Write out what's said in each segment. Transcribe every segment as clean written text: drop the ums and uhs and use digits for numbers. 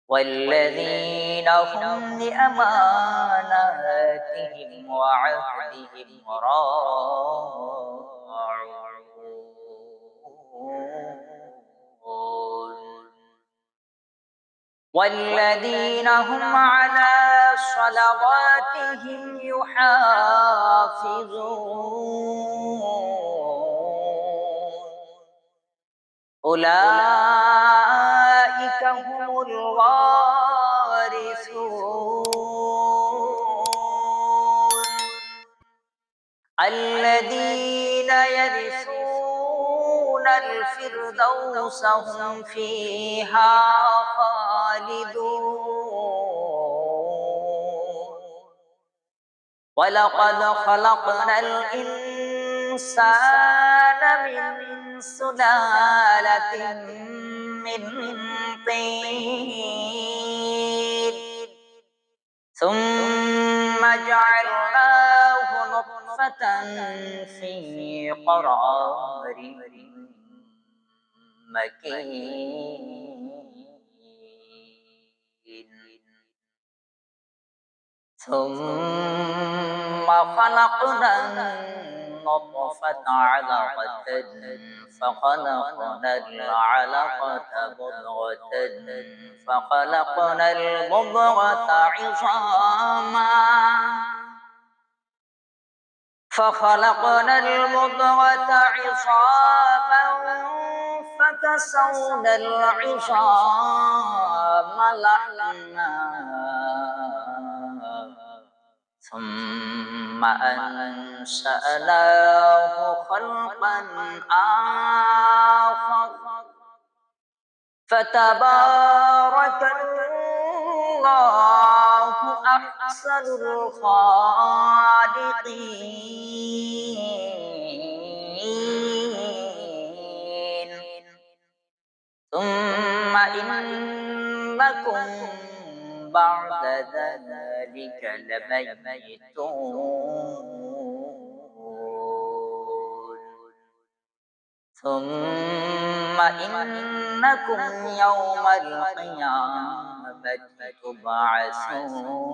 والذين هم لأماناتهم وعهدهم راعون والذين هم على صلواتهم يحافظون أولئك هم الوارثون الذين يرثون الفردوس هم فيها خالدون ولقد خلقنا الإنسان من سلالة من طين ثم جعلناه نطفة في قرار مكين ثم خلقنا النطفة علقة فخلقنا العلقة مضغة فخلقنا المضغة عظاما فكسونا العظام لحما ثم أنشأناه خلقا آخر فتبارك الله أحسن الخالقين ثم إنكم بعد ذلك لميتون ثم إنكم يوم القيامة تبعثون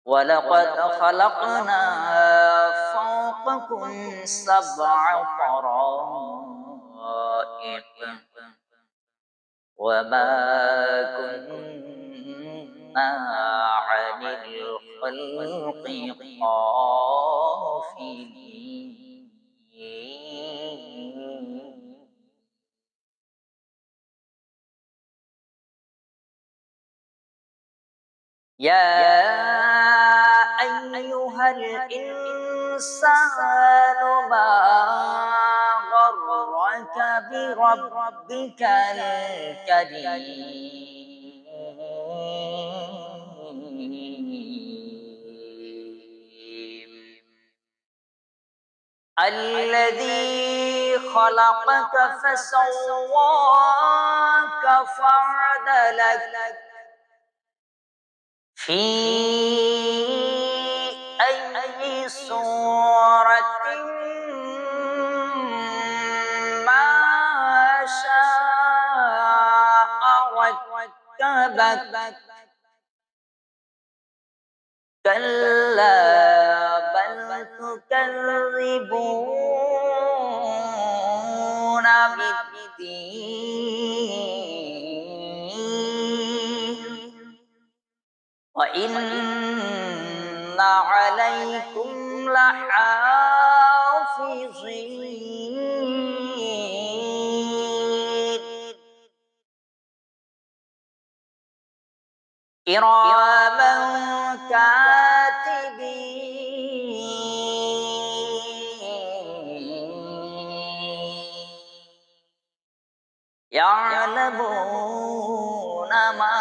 ولقد خلقنا فوقكم سبع طرائق وما كنا عن الخلق غافلين يا أيها الإنسان ما غرك بربك الكريم الذي خلقك فسواك فعدلك في أي صورة ما شاء ركبك كلا بل تكذبون بالدين وإن عليكم لحافظين كراما كاتبين يعلمون ما